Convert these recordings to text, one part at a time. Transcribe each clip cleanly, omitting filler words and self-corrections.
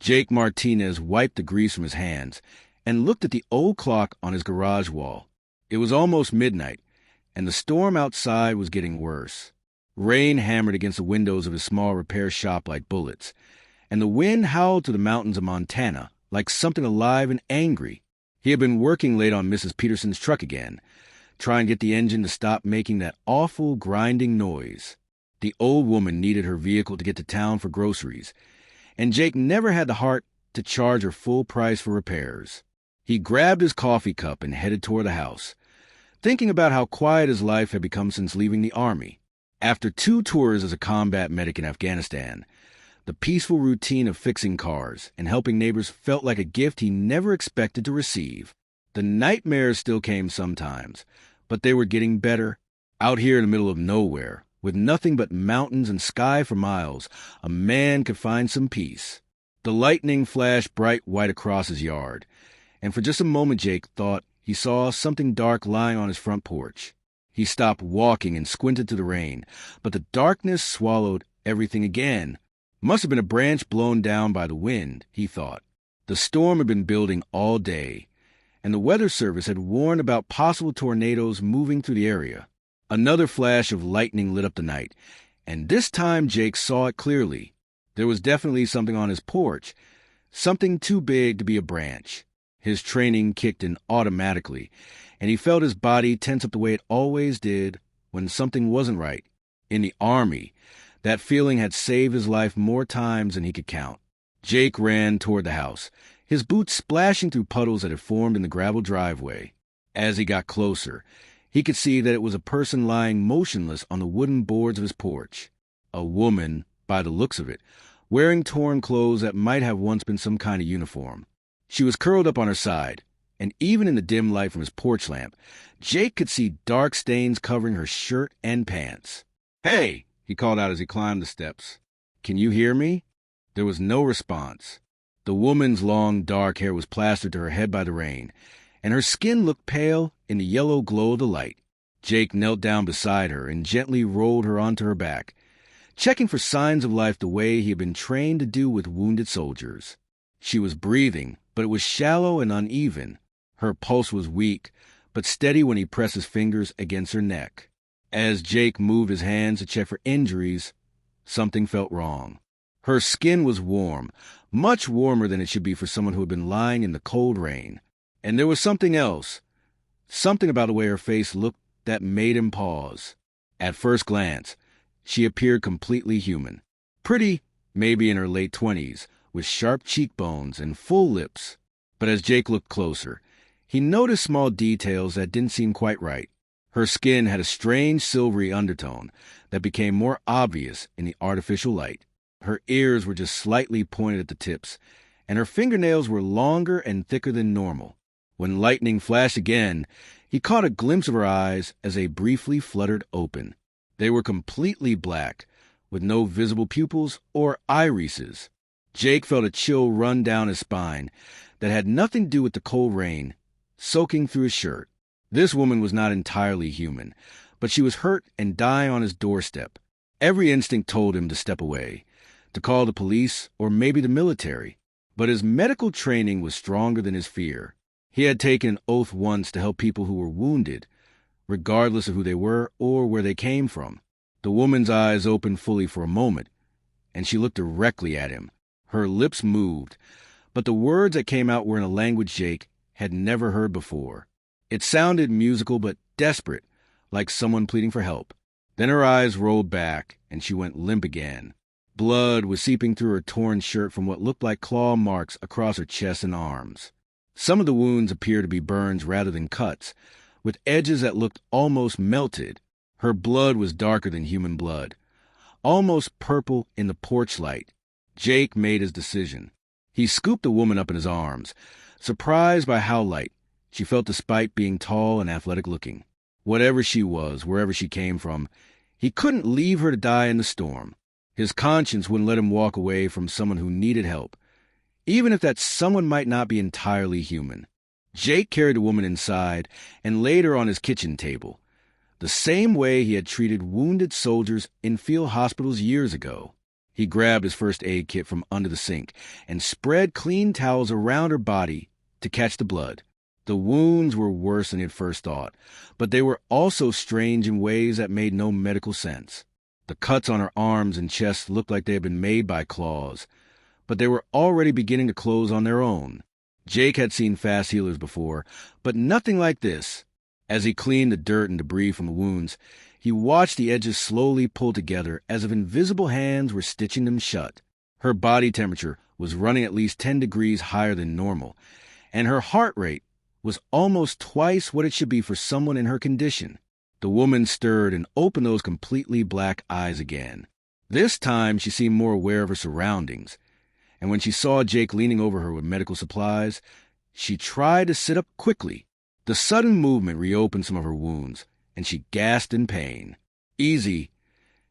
Jake Martinez wiped the grease from his hands and looked at the old clock on his garage wall. It was almost midnight, and the storm outside was getting worse. Rain hammered against the windows of his small repair shop like bullets, and the wind howled to the mountains of Montana like something alive and angry. He had been working late on Mrs. Peterson's truck again, trying to get the engine to stop making that awful grinding noise. The old woman needed her vehicle to get to town for groceries, and Jake never had the heart to charge her full price for repairs. He grabbed his coffee cup and headed toward the house, thinking about how quiet his life had become since leaving the Army. After 2 tours as a combat medic in Afghanistan, the peaceful routine of fixing cars and helping neighbors felt like a gift he never expected to receive. The nightmares still came sometimes, but they were getting better. Out here in the middle of nowhere, with nothing but mountains and sky for miles, a man could find some peace. The lightning flashed bright white across his yard, and for just a moment Jake thought he saw something dark lying on his front porch. He stopped walking and squinted to the rain, but the darkness swallowed everything again. Must have been a branch blown down by the wind, he thought. The storm had been building all day, and the Weather Service had warned about possible tornadoes moving through the area. Another flash of lightning lit up the night, and this time Jake saw it clearly. There was definitely something on his porch, something too big to be a branch. His training kicked in automatically, and he felt his body tense up the way it always did when something wasn't right. In the Army, that feeling had saved his life more times than he could count. Jake ran toward the house, his boots splashing through puddles that had formed in the gravel driveway. As he got closer, he could see that it was a person lying motionless on the wooden boards of his porch. A woman, by the looks of it, wearing torn clothes that might have once been some kind of uniform. She was curled up on her side, and even in the dim light from his porch lamp, Jake could see dark stains covering her shirt and pants. "Hey!" he called out as he climbed the steps. "Can you hear me?" There was no response. The woman's long, dark hair was plastered to her head by the rain, and her skin looked pale in the yellow glow of the light. Jake knelt down beside her and gently rolled her onto her back, checking for signs of life the way he had been trained to do with wounded soldiers. She was breathing, but it was shallow and uneven. Her pulse was weak, but steady when he pressed his fingers against her neck. As Jake moved his hands to check for injuries, something felt wrong. Her skin was warm, much warmer than it should be for someone who had been lying in the cold rain. And there was something else, something about the way her face looked that made him pause. At first glance, she appeared completely human. Pretty, maybe in her late 20s, with sharp cheekbones and full lips. But as Jake looked closer, he noticed small details that didn't seem quite right. Her skin had a strange silvery undertone that became more obvious in the artificial light. Her ears were just slightly pointed at the tips, and her fingernails were longer and thicker than normal. When lightning flashed again, he caught a glimpse of her eyes as they briefly fluttered open. They were completely black, with no visible pupils or irises. Jake felt a chill run down his spine that had nothing to do with the cold rain soaking through his shirt. This woman was not entirely human, but she was hurt and dying on his doorstep. Every instinct told him to step away, to call the police or maybe the military, but his medical training was stronger than his fear. He had taken an oath once to help people who were wounded, regardless of who they were or where they came from. The woman's eyes opened fully for a moment, and she looked directly at him. Her lips moved, but the words that came out were in a language Jake had never heard before. It sounded musical but desperate, like someone pleading for help. Then her eyes rolled back, and she went limp again. Blood was seeping through her torn shirt from what looked like claw marks across her chest and arms. Some of the wounds appeared to be burns rather than cuts, with edges that looked almost melted. Her blood was darker than human blood, almost purple in the porch light. Jake made his decision. He scooped the woman up in his arms, surprised by how light she felt despite being tall and athletic-looking. Whatever she was, wherever she came from, he couldn't leave her to die in the storm. His conscience wouldn't let him walk away from someone who needed help, even if that someone might not be entirely human. Jake carried the woman inside and laid her on his kitchen table, the same way he had treated wounded soldiers in field hospitals years ago. He grabbed his first aid kit from under the sink and spread clean towels around her body to catch the blood. The wounds were worse than he had first thought, but they were also strange in ways that made no medical sense. The cuts on her arms and chest looked like they had been made by claws, but they were already beginning to close on their own. Jake had seen fast healers before, but nothing like this. As he cleaned the dirt and debris from the wounds, he watched the edges slowly pull together as if invisible hands were stitching them shut. Her body temperature was running at least 10 degrees higher than normal, and her heart rate was almost twice what it should be for someone in her condition. The woman stirred and opened those completely black eyes again. This time she seemed more aware of her surroundings, and when she saw Jake leaning over her with medical supplies, she tried to sit up quickly. The sudden movement reopened some of her wounds, and she gasped in pain. "Easy,"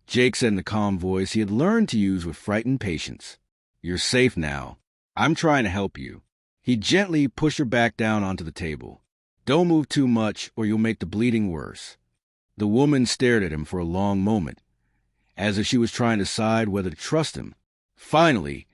Jake said in the calm voice he had learned to use with frightened patience. "You're safe now. I'm trying to help you." He gently pushed her back down onto the table. "Don't move too much or you'll make the bleeding worse." The woman stared at him for a long moment, as if she was trying to decide whether to trust him. Finally,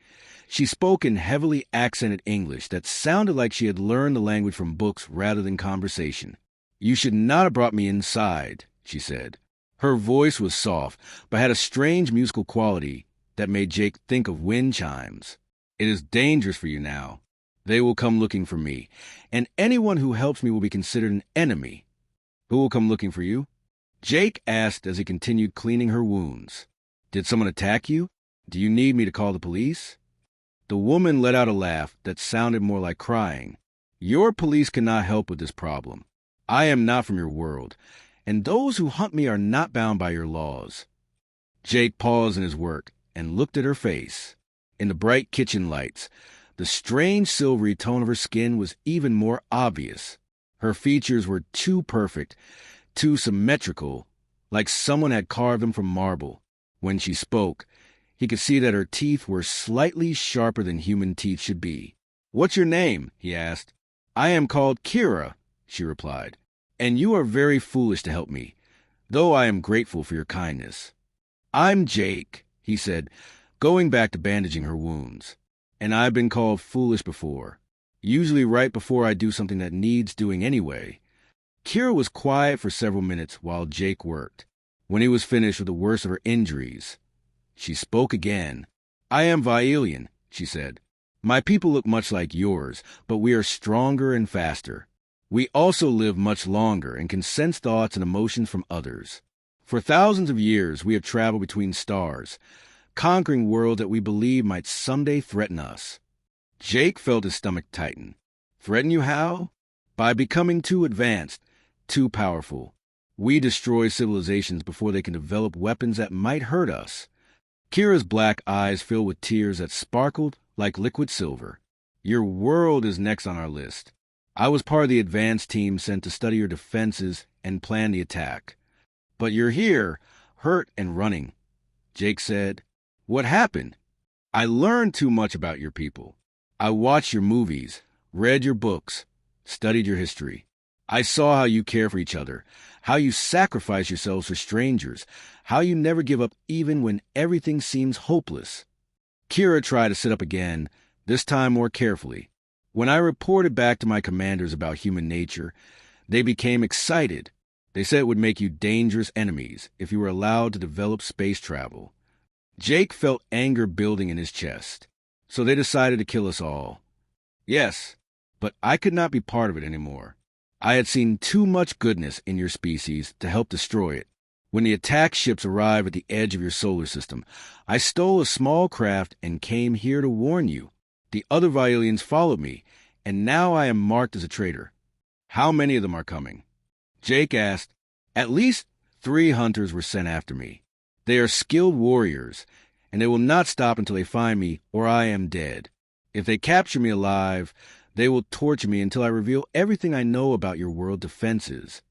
she spoke in heavily accented English that sounded like she had learned the language from books rather than conversation. "You should not have brought me inside," she said. Her voice was soft, but had a strange musical quality that made Jake think of wind chimes. "It is dangerous for you now. They will come looking for me, and anyone who helps me will be considered an enemy." "Who will come looking for you?" Jake asked as he continued cleaning her wounds. "Did someone attack you? Do you need me to call the police?" The woman let out a laugh that sounded more like crying. "Your police cannot help with this problem. I am not from your world, and those who hunt me are not bound by your laws." Jake paused in his work and looked at her face. In the bright kitchen lights, the strange silvery tone of her skin was even more obvious. Her features were too perfect, too symmetrical, like someone had carved them from marble. When she spoke, he could see that her teeth were slightly sharper than human teeth should be. "What's your name?" he asked. "I am called Kira," she replied, "and you are very foolish to help me, though I am grateful for your kindness." "I'm Jake," he said, going back to bandaging her wounds, "and I've been called foolish before, usually right before I do something that needs doing anyway." Kira was quiet for several minutes while Jake worked. When he was finished with the worst of her injuries, she spoke again. "I am Vailian," she said. "My people look much like yours, but we are stronger and faster. We also live much longer and can sense thoughts and emotions from others. For thousands of years, we have traveled between stars, conquering worlds that we believe might someday threaten us." Jake felt his stomach tighten. "Threaten you how?" "By becoming too advanced, too powerful. We destroy civilizations before they can develop weapons that might hurt us." Kira's black eyes filled with tears that sparkled like liquid silver. "Your world is next on our list. I was part of the advanced team sent to study your defenses and plan the attack. But you're here, hurt and running." Jake said, "What happened?" "I learned too much about your people. I watched your movies, read your books, studied your history. I saw how you care for each other, how you sacrifice yourselves for strangers, how you never give up even when everything seems hopeless." Kira tried to sit up again, this time more carefully. "When I reported back to my commanders about human nature, they became excited. They said it would make you dangerous enemies if you were allowed to develop space travel." Jake felt anger building in his chest. "So they decided to kill us all." "Yes, but I could not be part of it anymore. I had seen too much goodness in your species to help destroy it. When the attack ships arrived at the edge of your solar system, I stole a small craft and came here to warn you. The other Vailians followed me, and now I am marked as a traitor." "How many of them are coming?" Jake asked. "At least 3 hunters were sent after me. They are skilled warriors, and they will not stop until they find me or I am dead. If they capture me alive, they will torture me until I reveal everything I know about your world defenses."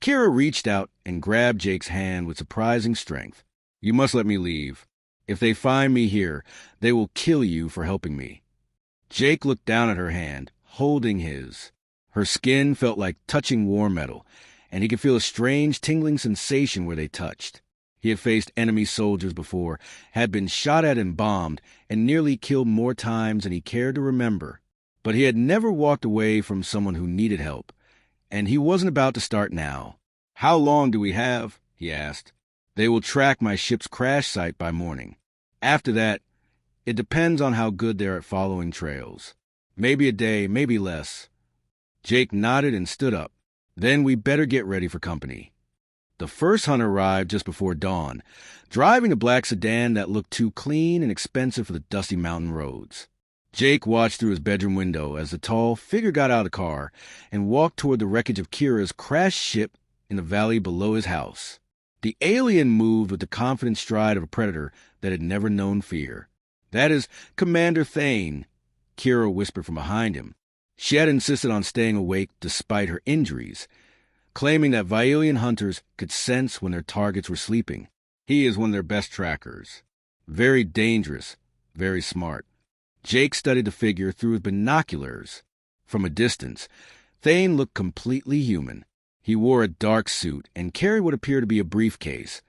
Kira reached out and grabbed Jake's hand with surprising strength. "You must let me leave. If they find me here, they will kill you for helping me." Jake looked down at her hand, holding his. Her skin felt like touching warm metal, and he could feel a strange tingling sensation where they touched. He had faced enemy soldiers before, had been shot at and bombed, and nearly killed more times than he cared to remember. But he had never walked away from someone who needed help, and he wasn't about to start now. "How long do we have?" he asked. "They will track my ship's crash site by morning. After that, it depends on how good they are at following trails. Maybe a day, maybe less." Jake nodded and stood up. "Then we better get ready for company." The first hunter arrived just before dawn, driving a black sedan that looked too clean and expensive for the dusty mountain roads. Jake watched through his bedroom window as the tall figure got out of the car and walked toward the wreckage of Kira's crashed ship in the valley below his house. The alien moved with the confident stride of a predator that had never known fear. "That is Commander Thane," Kira whispered from behind him. She had insisted on staying awake despite her injuries, claiming that Violian hunters could sense when their targets were sleeping. "He is one of their best trackers. Very dangerous, very smart." Jake studied the figure through his binoculars. From a distance, Thane looked completely human. He wore a dark suit and carried what appeared to be a briefcase,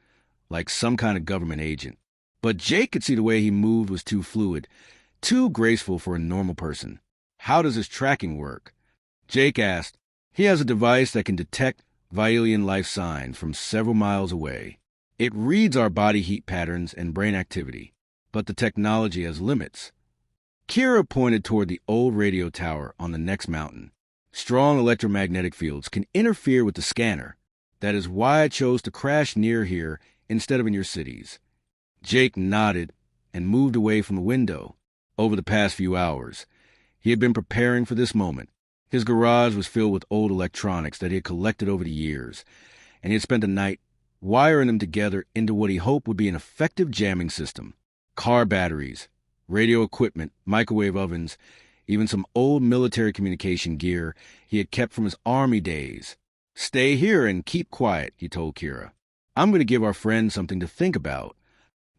like some kind of government agent. But Jake could see the way he moved was too fluid, too graceful for a normal person. "How does his tracking work?" Jake asked. "He has a device that can detect Violian life signs from several miles away. It reads our body heat patterns and brain activity, but the technology has limits." Kira pointed toward the old radio tower on the next mountain. "Strong electromagnetic fields can interfere with the scanner. That is why I chose to crash near here instead of in your cities." Jake nodded and moved away from the window. Over the past few hours, he had been preparing for this moment. His garage was filled with old electronics that he had collected over the years, and he had spent the night wiring them together into what he hoped would be an effective jamming system. Car batteries, radio equipment, microwave ovens, even some old military communication gear he had kept from his army days. "Stay here and keep quiet," he told Kira. "I'm going to give our friend something to think about."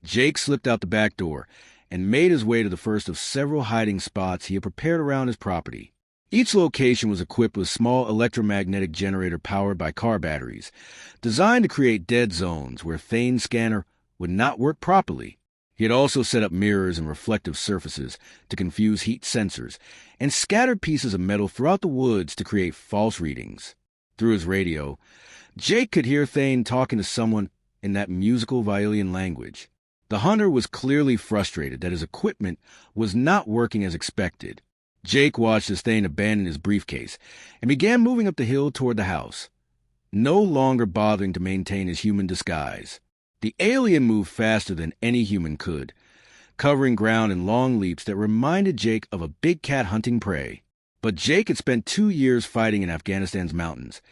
Jake slipped out the back door and made his way to the first of several hiding spots he had prepared around his property. Each location was equipped with a small electromagnetic generator powered by car batteries, designed to create dead zones where Thane's scanner would not work properly. He had also set up mirrors and reflective surfaces to confuse heat sensors, and scattered pieces of metal throughout the woods to create false readings. Through his radio, Jake could hear Thane talking to someone in that musical Violian language. The hunter was clearly frustrated that his equipment was not working as expected. Jake watched as Thane abandoned his briefcase and began moving up the hill toward the house, no longer bothering to maintain his human disguise. The alien moved faster than any human could, covering ground in long leaps that reminded Jake of a big cat hunting prey. But Jake had spent 2 years fighting in Afghanistan's mountains,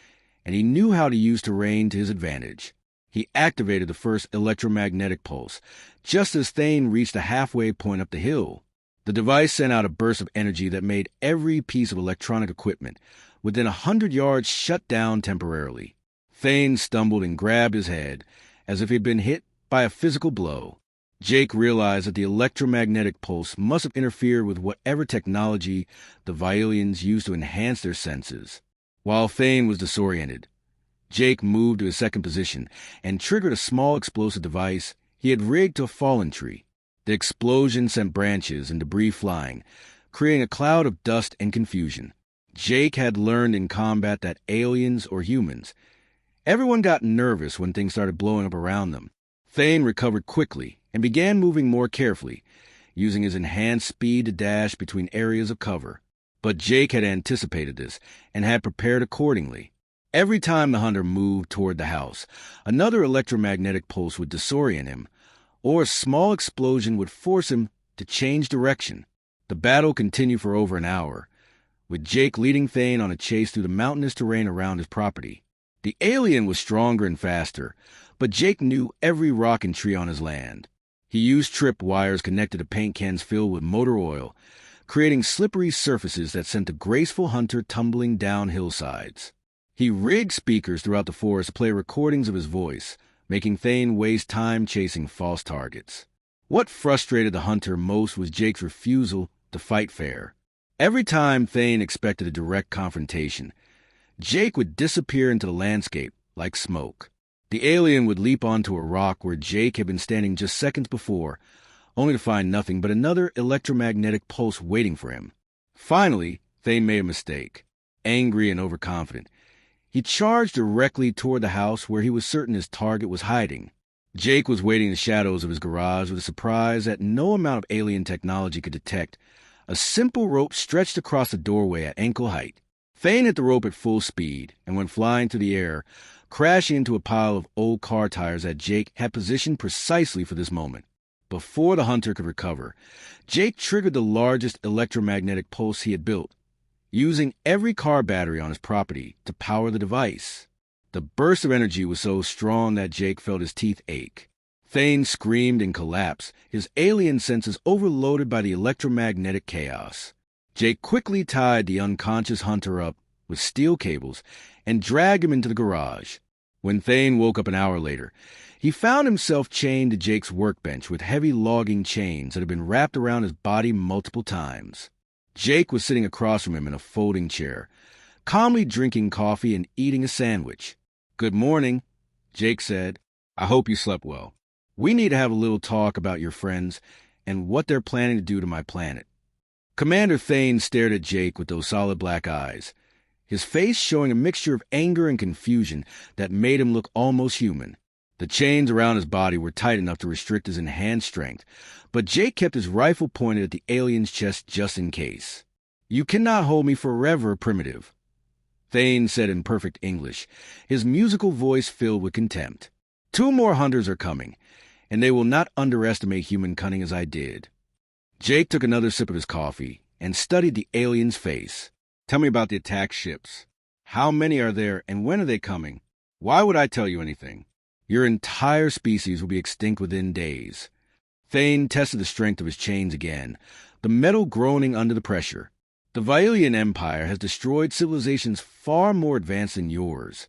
and he knew how to use terrain to his advantage. He activated the first electromagnetic pulse, just as Thane reached the halfway point up the hill. The device sent out a burst of energy that made every piece of electronic equipment within 100 yards shut down temporarily. Thane stumbled and grabbed his head, as if he had been hit by a physical blow. Jake realized that the electromagnetic pulse must have interfered with whatever technology the Violians used to enhance their senses. While Thane was disoriented, Jake moved to his second position and triggered a small explosive device he had rigged to a fallen tree. The explosion sent branches and debris flying, creating a cloud of dust and confusion. Jake had learned in combat that aliens or humans, everyone got nervous when things started blowing up around them. Thane recovered quickly and began moving more carefully, using his enhanced speed to dash between areas of cover. But Jake had anticipated this and had prepared accordingly. Every time the hunter moved toward the house, another electromagnetic pulse would disorient him, or a small explosion would force him to change direction. The battle continued for over an hour, with Jake leading Thane on a chase through the mountainous terrain around his property. The alien was stronger and faster, but Jake knew every rock and tree on his land. He used trip wires connected to paint cans filled with motor oil, creating slippery surfaces that sent the graceful hunter tumbling down hillsides. He rigged speakers throughout the forest to play recordings of his voice, making Thane waste time chasing false targets. What frustrated the hunter most was Jake's refusal to fight fair. Every time Thane expected a direct confrontation, Jake would disappear into the landscape like smoke. The alien would leap onto a rock where Jake had been standing just seconds before, only to find nothing but another electromagnetic pulse waiting for him. Finally, Thane made a mistake. Angry and overconfident, he charged directly toward the house where he was certain his target was hiding. Jake was waiting in the shadows of his garage with a surprise that no amount of alien technology could detect. A simple rope stretched across the doorway at ankle height. Thane hit the rope at full speed and went flying through the air, crashing into a pile of old car tires that Jake had positioned precisely for this moment. Before the hunter could recover, Jake triggered the largest electromagnetic pulse he had built, using every car battery on his property to power the device. The burst of energy was so strong that Jake felt his teeth ache. Thane screamed and collapsed, his alien senses overloaded by the electromagnetic chaos. Jake quickly tied the unconscious hunter up with steel cables and dragged him into the garage. When Thane woke up an hour later, he found himself chained to Jake's workbench with heavy logging chains that had been wrapped around his body multiple times. Jake was sitting across from him in a folding chair, calmly drinking coffee and eating a sandwich. "Good morning," Jake said. "I hope you slept well. We need to have a little talk about your friends and what they're planning to do to my planet." Commander Thane stared at Jake with those solid black eyes, his face showing a mixture of anger and confusion that made him look almost human. The chains around his body were tight enough to restrict his enhanced strength, but Jake kept his rifle pointed at the alien's chest just in case. "You cannot hold me forever, Primitive," Thane said in perfect English, his musical voice filled with contempt. "2 more hunters are coming, and they will not underestimate human cunning as I did." Jake took another sip of his coffee and studied the alien's face. "Tell me about the attack ships. How many are there, and when are they coming? Why would I tell you anything? Your entire species will be extinct within days." Thane tested the strength of his chains again, the metal groaning under the pressure. "The Vailian Empire has destroyed civilizations far more advanced than yours."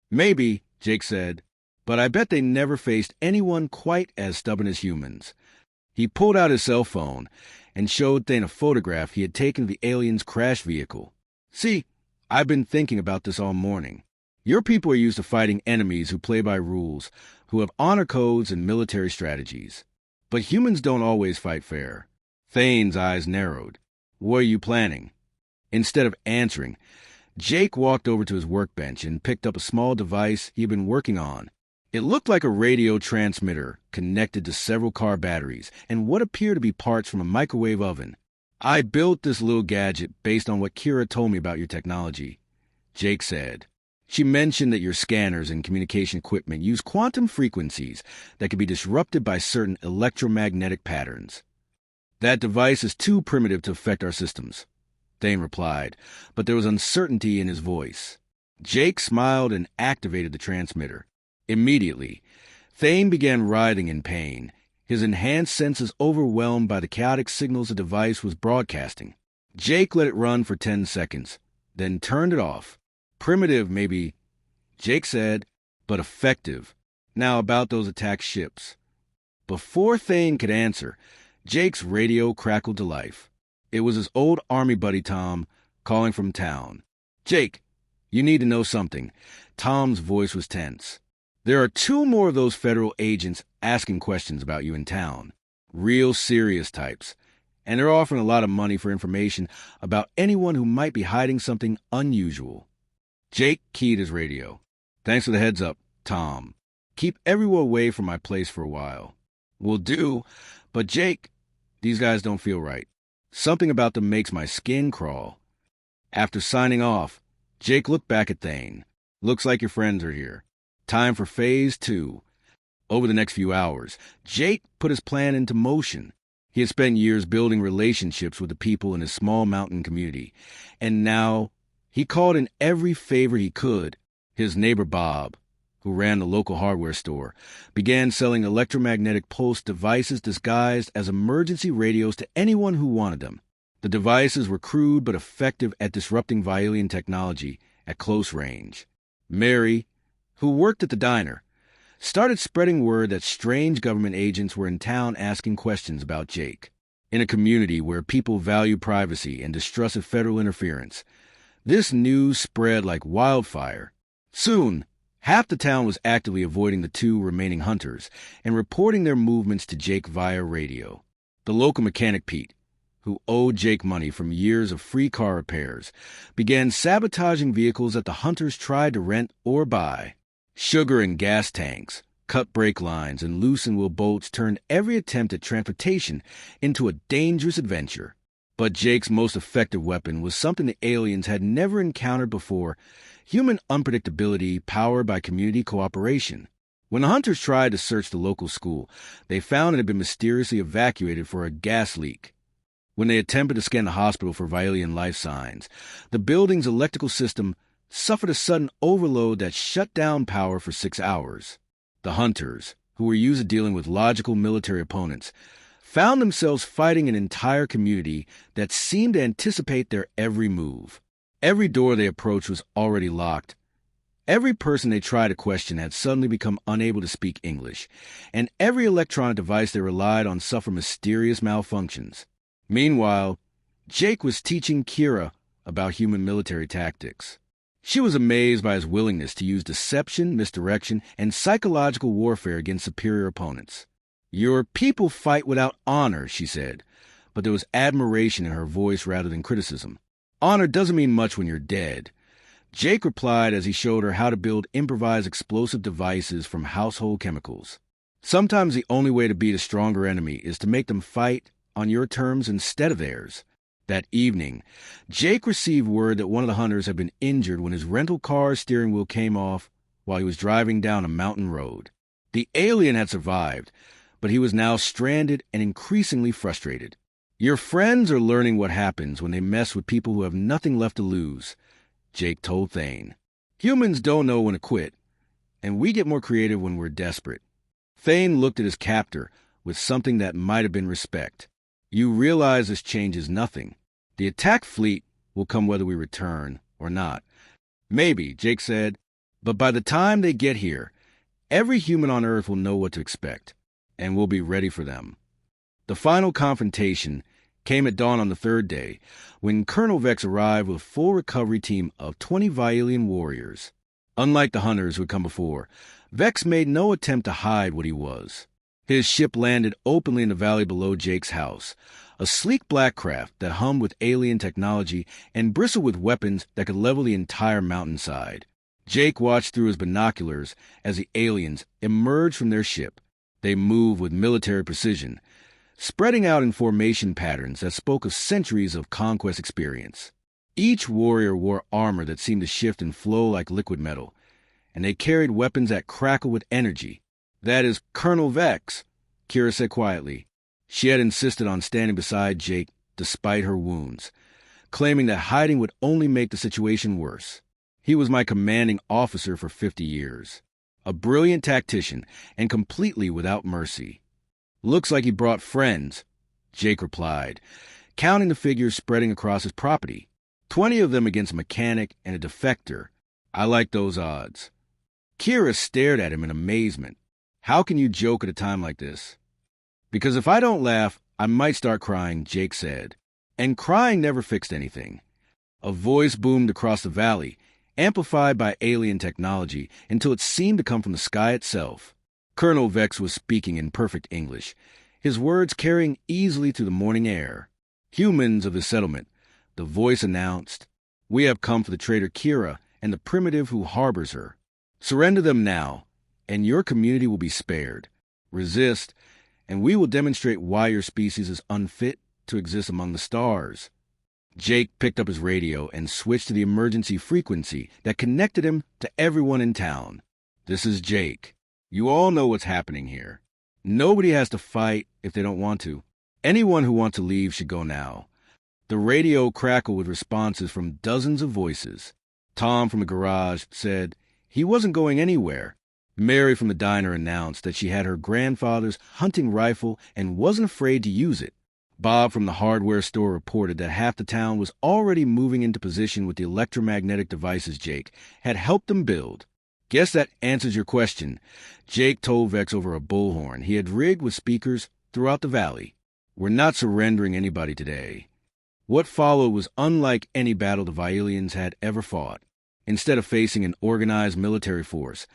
"Maybe," Jake said, "but I bet they never faced anyone quite as stubborn as humans." He pulled out his cell phone and showed Thane a photograph he had taken of the alien's crash vehicle. "See, I've been thinking about this all morning. Your people are used to fighting enemies who play by rules, who have honor codes and military strategies. But humans don't always fight fair." Thane's eyes narrowed. "What are you planning?" Instead of answering, Jake walked over to his workbench and picked up a small device he had been working on. It looked like a radio transmitter connected to several car batteries and what appeared to be parts from a microwave oven. "I built this little gadget based on what Kira told me about your technology," Jake said. "She mentioned that your scanners and communication equipment use quantum frequencies that can be disrupted by certain electromagnetic patterns." "That device is too primitive to affect our systems," Thane replied, but there was uncertainty in his voice. Jake smiled and activated the transmitter. Immediately, Thane began writhing in pain, his enhanced senses overwhelmed by the chaotic signals the device was broadcasting. Jake let it run for 10 seconds, then turned it off. "Primitive, maybe," Jake said, "but effective. Now about those attack ships." Before Thane could answer, Jake's radio crackled to life. It was his old army buddy Tom calling from town. "Jake, you need to know something." Tom's voice was tense. "There are 2 more of those federal agents asking questions about you in town. Real serious types. And they're offering a lot of money for information about anyone who might be hiding something unusual." Jake keyed his radio. "Thanks for the heads up, Tom. Keep everyone away from my place for a while." "Will do. But Jake, these guys don't feel right. Something about them makes my skin crawl." After signing off, Jake looked back at Thane. "Looks like your friends are here. Time for Phase 2. Over the next few hours, Jake put his plan into motion. He had spent years building relationships with the people in his small mountain community, and now he called in every favor he could. His neighbor Bob, who ran the local hardware store, began selling electromagnetic pulse devices disguised as emergency radios to anyone who wanted them. The devices were crude but effective at disrupting Vailian technology at close range. Mary, who worked at the diner, started spreading word that strange government agents were in town asking questions about Jake. In a community where people value privacy and distrusted federal interference, this news spread like wildfire. Soon, Half the town was actively avoiding the two remaining hunters and reporting their movements to Jake via radio. The local mechanic Pete, who owed Jake money from years of free car repairs, began sabotaging vehicles that the hunters tried to rent or buy. Sugar and gas tanks, cut brake lines, and loose-and-wheel bolts turned every attempt at transportation into a dangerous adventure. But Jake's most effective weapon was something the aliens had never encountered before: human unpredictability powered by community cooperation. When the hunters tried to search the local school, they found it had been mysteriously evacuated for a gas leak. When they attempted to scan the hospital for Vialian life signs, the building's electrical system suffered a sudden overload that shut down power for 6 hours. The hunters, who were used to dealing with logical military opponents, found themselves fighting an entire community that seemed to anticipate their every move. Every door they approached was already locked. Every person they tried to question had suddenly become unable to speak English, and every electronic device they relied on suffered mysterious malfunctions. Meanwhile, Jake was teaching Kira about human military tactics. She was amazed by his willingness to use deception, misdirection, and psychological warfare against superior opponents. "Your people fight without honor," she said, but there was admiration in her voice rather than criticism. "Honor doesn't mean much when you're dead." Jake replied as he showed her how to build improvised explosive devices from household chemicals. Sometimes the only way to beat a stronger enemy is to make them fight on your terms instead of theirs. That evening, Jake received word that one of the hunters had been injured when his rental car's steering wheel came off while he was driving down a mountain road. The alien had survived, but he was now stranded and increasingly frustrated. "Your friends are learning what happens when they mess with people who have nothing left to lose," Jake told Thane. "Humans don't know when to quit, and we get more creative when we're desperate." Thane looked at his captor with something that might have been respect. "You realize this changes nothing. The attack fleet will come whether we return or not." "Maybe," Jake said, "but by the time they get here, every human on Earth will know what to expect, and we'll be ready for them." The final confrontation came at dawn on the third day, when Colonel Vex arrived with a full recovery team of 20 Vialian warriors. Unlike the hunters who had come before, Vex made no attempt to hide what he was. His ship landed openly in the valley below Jake's house, a sleek black craft that hummed with alien technology and bristled with weapons that could level the entire mountainside. Jake watched through his binoculars as the aliens emerged from their ship. They moved with military precision, spreading out in formation patterns that spoke of centuries of conquest experience. Each warrior wore armor that seemed to shift and flow like liquid metal, and they carried weapons that crackled with energy. "That is Colonel Vex," Kira said quietly. She had insisted on standing beside Jake despite her wounds, claiming that hiding would only make the situation worse. "He was my commanding officer for 50 years. A brilliant tactician and completely without mercy." "Looks like he brought friends," Jake replied, counting the figures spreading across his property. 20 of them against a mechanic and a defector. "I like those odds." Kira stared at him in amazement. "How can you joke at a time like this?" "Because if I don't laugh, I might start crying," Jake said. And crying never fixed anything. A voice boomed across the valley, amplified by alien technology until it seemed to come from the sky itself. Colonel Vex was speaking in perfect English, his words carrying easily through the morning air. "Humans of the settlement," the voice announced, "we have come for the traitor Kira and the primitive who harbors her. Surrender them now, and your community will be spared. Resist, and we will demonstrate why your species is unfit to exist among the stars." Jake picked up his radio and switched to the emergency frequency that connected him to everyone in town. "This is Jake. You all know what's happening here. Nobody has to fight if they don't want to. Anyone who wants to leave should go now." The radio crackled with responses from dozens of voices. Tom from the garage said he wasn't going anywhere. Mary from the diner announced that she had her grandfather's hunting rifle and wasn't afraid to use it. Bob from the hardware store reported that half the town was already moving into position with the electromagnetic devices Jake had helped them build. "Guess that answers your question," Jake told Vex over a bullhorn he had rigged with speakers throughout the valley. "We're not surrendering anybody today." What followed was unlike any battle the Vialians had ever fought. Instead of facing an organized military force,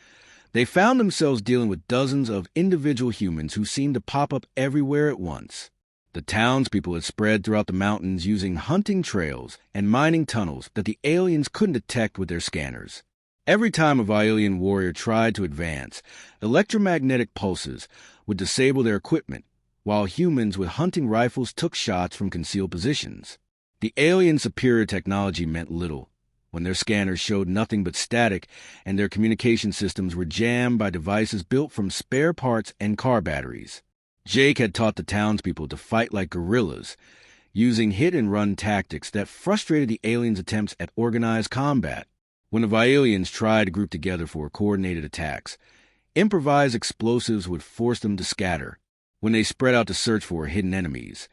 they found themselves dealing with dozens of individual humans who seemed to pop up everywhere at once. The townspeople had spread throughout the mountains using hunting trails and mining tunnels that the aliens couldn't detect with their scanners. Every time a Violian warrior tried to advance, electromagnetic pulses would disable their equipment, while humans with hunting rifles took shots from concealed positions. The alien superior technology meant little when their scanners showed nothing but static and their communication systems were jammed by devices built from spare parts and car batteries. Jake had taught the townspeople to fight like guerrillas, using hit-and-run tactics that frustrated the aliens' attempts at organized combat. When the Violians tried to group together for coordinated attacks, improvised explosives would force them to scatter. When they spread out to search for hidden enemies,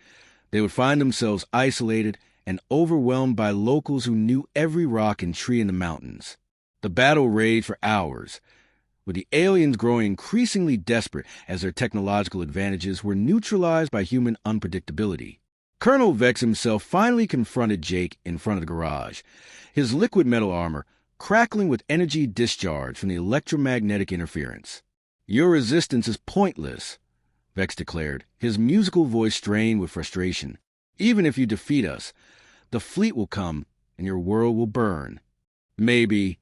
they would find themselves isolated and overwhelmed by locals who knew every rock and tree in the mountains. The battle raged for hours, with the aliens growing increasingly desperate as their technological advantages were neutralized by human unpredictability. Colonel Vex himself finally confronted Jake in front of the garage, his liquid metal armor crackling with energy discharge from the electromagnetic interference. "Your resistance is pointless," Vex declared, his musical voice strained with frustration. "Even if you defeat us, the fleet will come and your world will burn." "Maybe,"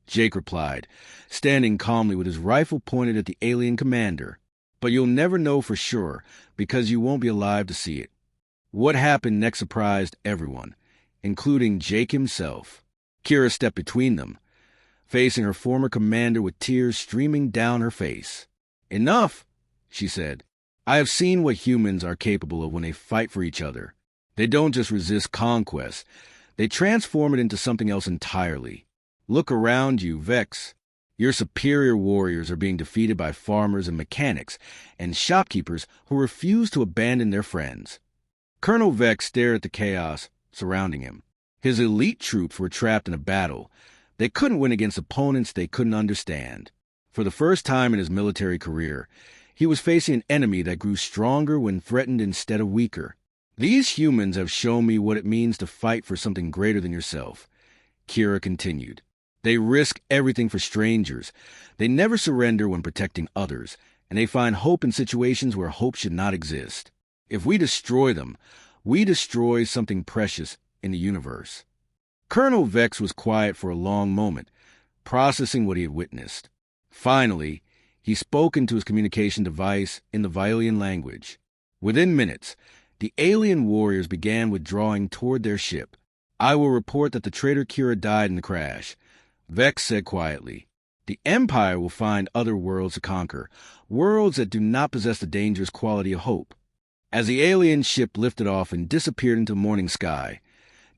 Jake replied, standing calmly with his rifle pointed at the alien commander. "But you'll never know for sure, because you won't be alive to see it." What happened next surprised everyone, including Jake himself. Kira stepped between them, facing her former commander with tears streaming down her face. "Enough," she said. "I have seen what humans are capable of when they fight for each other. They don't just resist conquest, they transform it into something else entirely. Look around you, Vex. Your superior warriors are being defeated by farmers and mechanics and shopkeepers who refuse to abandon their friends." Colonel Vex stared at the chaos surrounding him. His elite troops were trapped in a battle. They couldn't win against opponents they couldn't understand. For the first time in his military career, he was facing an enemy that grew stronger when threatened instead of weaker. "These humans have shown me what it means to fight for something greater than yourself," Kira continued. "They risk everything for strangers. They never surrender when protecting others, and they find hope in situations where hope should not exist. If we destroy them, we destroy something precious in the universe." Colonel Vex was quiet for a long moment, processing what he had witnessed. Finally, he spoke into his communication device in the Violian language. Within minutes, the alien warriors began withdrawing toward their ship. "I will report that the traitor Kira died in the crash," Vex said quietly. "The Empire will find other worlds to conquer, worlds that do not possess the dangerous quality of hope." As the alien ship lifted off and disappeared into the morning sky,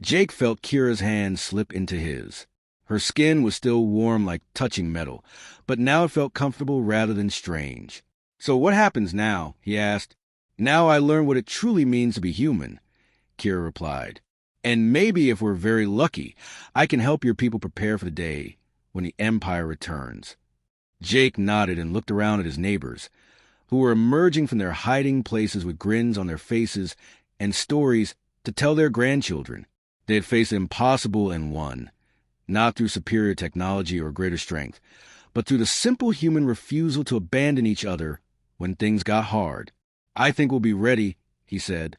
Jake felt Kira's hand slip into his. Her skin was still warm like touching metal, but now it felt comfortable rather than strange. "So what happens now?" he asked. "Now I learn what it truly means to be human," Kira replied. "And maybe if we're very lucky, I can help your people prepare for the day when the Empire returns." Jake nodded and looked around at his neighbors, who were emerging from their hiding places with grins on their faces and stories to tell their grandchildren. They had faced the impossible and won, not through superior technology or greater strength, but through the simple human refusal to abandon each other when things got hard. "I think we'll be ready," he said.